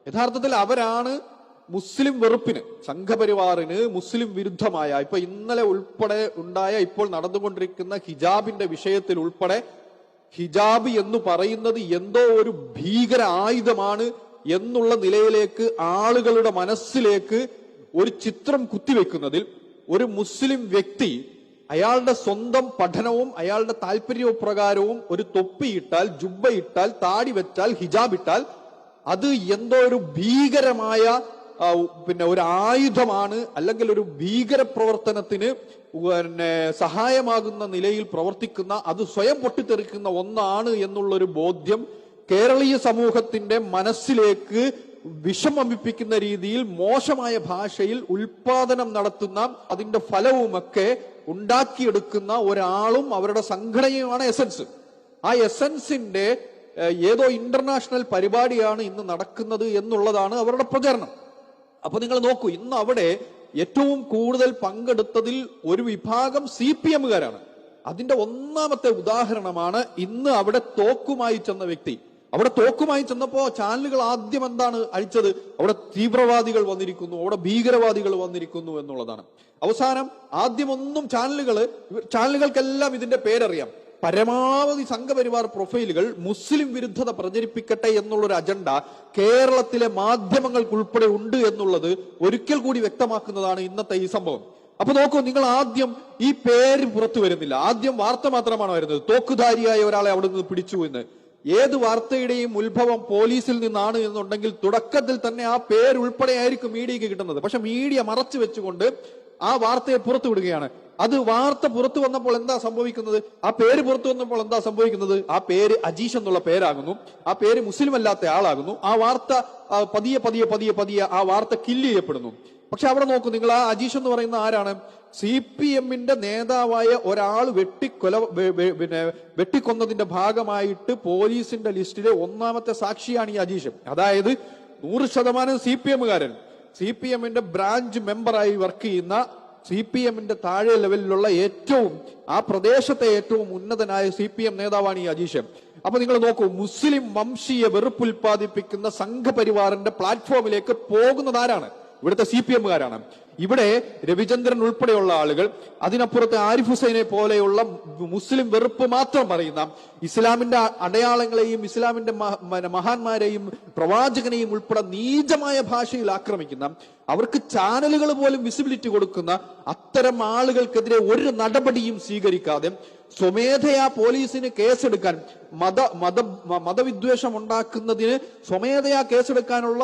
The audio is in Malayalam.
യഥാർത്ഥത്തിൽ അവരാണ് മുസ്ലിം വെറുപ്പിന്, സംഘപരിവാറിന് മുസ്ലിം വിരുദ്ധമായ, ഇപ്പൊ ഇന്നലെ ഉൾപ്പെടെ ഉണ്ടായ, ഇപ്പോൾ നടന്നുകൊണ്ടിരിക്കുന്ന ഹിജാബിന്റെ വിഷയത്തിൽ ഉൾപ്പെടെ ഹിജാബ് എന്ന് പറയുന്നത് എന്തോ ഒരു ഭീകര ആയുധമാണ് എന്നുള്ള നിലയിലേക്ക് ആളുകളുടെ മനസ്സിലേക്ക് ഒരു ചിത്രം കുത്തിവെക്കുന്നതിൽ ഒരു മുസ്ലിം വ്യക്തി അയാളുടെ സ്വന്തം പഠനവും അയാളുടെ താല്പര്യപ്രകാരവും ഒരു തൊപ്പിയിട്ടാൽ, ജുബ്ബയിട്ടാൽ, താടി വെച്ചാൽ, ഹിജാബ് ഇട്ടാൽ അത് എന്തോ ഒരു ഭീകരമായ ഒരു ആയുധമാണ്, അല്ലെങ്കിൽ ഒരു ഭീകര പ്രവർത്തനത്തിന് സഹായമാകുന്ന നിലയിൽ പ്രവർത്തിക്കുന്ന, അത് സ്വയം പൊട്ടിത്തെറിക്കുന്ന ഒന്നാണ് എന്നുള്ളൊരു ബോധ്യം കേരളീയ സമൂഹത്തിന്റെ മനസ്സിലേക്ക് വിഷമമിപ്പിക്കുന്ന രീതിയിൽ മോശമായ ഭാഷയിൽ ഉൽപാദനം നടത്തുന്ന, അതിന്റെ ഫലവുമൊക്കെ ഉണ്ടാക്കിയെടുക്കുന്ന ഒരാളും അവരുടെ സംഘടനയുമാണ് എസൻസ്. ആ എസൻസിന്റെ ഏതോ ഇന്റർനാഷണൽ പരിപാടിയാണ് ഇന്ന് നടക്കുന്നത് എന്നുള്ളതാണ് അവരുടെ പ്രചരണം. അപ്പൊ നിങ്ങൾ നോക്കൂ, ഇന്ന് അവിടെ ഏറ്റവും കൂടുതൽ പങ്കെടുത്തതിൽ ഒരു വിഭാഗം CPM-കാരാണ്. അതിന്റെ ഒന്നാമത്തെ ഉദാഹരണമാണ് ഇന്ന് അവിടെ തോക്കുമായി ചെന്ന വ്യക്തി. അവിടെ തോക്കുമായി ചെന്നപ്പോ ചാനലുകൾ ആദ്യം എന്താണ് അഴിച്ചത്? അവിടെ തീവ്രവാദികൾ വന്നിരിക്കുന്നു, അവിടെ ഭീകരവാദികൾ വന്നിരിക്കുന്നു എന്നുള്ളതാണ്. അവസാനം ആദ്യമൊന്നും ചാനലുകൾക്കെല്ലാം ഇതിന്റെ പേരറിയാം. പരമാവധി സംഘപരിവാർ പ്രൊഫൈലുകൾ മുസ്ലിം വിരുദ്ധത പ്രചരിപ്പിക്കട്ടെ എന്നുള്ളൊരു അജണ്ട കേരളത്തിലെ മാധ്യമങ്ങൾക്കുൾപ്പെടെ ഉണ്ട് എന്നുള്ളത് ഒരിക്കൽ കൂടി വ്യക്തമാക്കുന്നതാണ് ഇന്നത്തെ ഈ സംഭവം. അപ്പൊ നോക്കൂ, നിങ്ങൾ ആദ്യം ഈ പേര് പുറത്തു വരുന്നില്ല, ആദ്യം വാർത്ത മാത്രമാണ് വരുന്നത്. തോക്കുധാരിയായ ഒരാളെ അവിടെ നിന്ന് പിടിച്ചു എന്ന്. ഏത് വാർത്തയുടെയും ഉത്ഭവം പോലീസിൽ നിന്നാണ് എന്നുണ്ടെങ്കിൽ തുടക്കത്തിൽ തന്നെ ആ പേരുൾപ്പെടെ ആയിരിക്കും മീഡിയക്ക് കിട്ടുന്നത്. പക്ഷെ മീഡിയ മറച്ചു വെച്ചുകൊണ്ട് ആ വാർത്തയെ പുറത്തു വിടുകയാണ്. അത് വാർത്ത പുറത്തു വന്നപ്പോൾ എന്താ സംഭവിക്കുന്നത്? ആ പേര് പുറത്തു വന്നപ്പോൾ എന്താ സംഭവിക്കുന്നത്? ആ പേര് അജീഷ് എന്നുള്ള പേരാകുന്നു, ആ പേര് മുസ്ലിം അല്ലാത്ത ആളാകുന്നു. ആ വാർത്ത പതിയെ പതിയെ പതിയെ പതിയെ ആ വാർത്ത കില്ല് ചെയ്യപ്പെടുന്നു. പക്ഷെ അവിടെ നോക്കൂ നിങ്ങൾ, ആ അജീഷ് എന്ന് പറയുന്ന ആരാണ്? CPM-ന്റെ നേതാവായ ഒരാൾ വെട്ടിക്കൊന്നതിന്റെ ഭാഗമായിട്ട് പോലീസിന്റെ ലിസ്റ്റിലെ ഒന്നാമത്തെ സാക്ഷിയാണ് ഈ അജീഷ്. അതായത് 100% CPM-കാരൻ, CPM-ന്റെ ബ്രാഞ്ച് മെമ്പറായി വർക്ക് ചെയ്യുന്ന, CPM-ന്റെ താഴെ ലെവലിലുള്ള ആ പ്രദേശത്തെ ഏറ്റവും ഉന്നതനായ CPM നേതാവാണ് ഈ അജീഷ്. അപ്പൊ നിങ്ങൾ നോക്കൂ, മുസ്ലിം വംശീയ വെറുപ്പുൽപാദിപ്പിക്കുന്ന സംഘപരിവാറിന്റെ പ്ലാറ്റ്ഫോമിലേക്ക് പോകുന്നത് ആരാണ്? ഇവിടുത്തെ CPM-കാരാണ്. ഇവിടെ രവിചന്ദ്രൻ ഉൾപ്പെടെയുള്ള ആളുകൾ, അതിനപ്പുറത്തെ ആരിഫ് ഹുസൈനെ പോലെയുള്ള മുസ്ലിം വെറുപ്പ് മാത്രം പറയുന്ന, ഇസ്ലാമിന്റെ അടയാളങ്ങളെയും ഇസ്ലാമിന്റെ മഹാന്മാരെയും പ്രവാചകനെയും ഉൾപ്പെടെ നീചമായ ഭാഷയിൽ ആക്രമിക്കുന്ന, അവർക്ക് ചാനലുകൾ പോലും വിസിബിലിറ്റി കൊടുക്കുന്ന അത്തരം ആളുകൾക്കെതിരെ ഒരു നടപടിയും സ്വീകരിക്കാതെ സ്വമേധയാ പോലീസിന് കേസെടുക്കാൻ, മതവിദ്വേഷം ഉണ്ടാക്കുന്നതിന് സ്വമേധയാ കേസെടുക്കാനുള്ള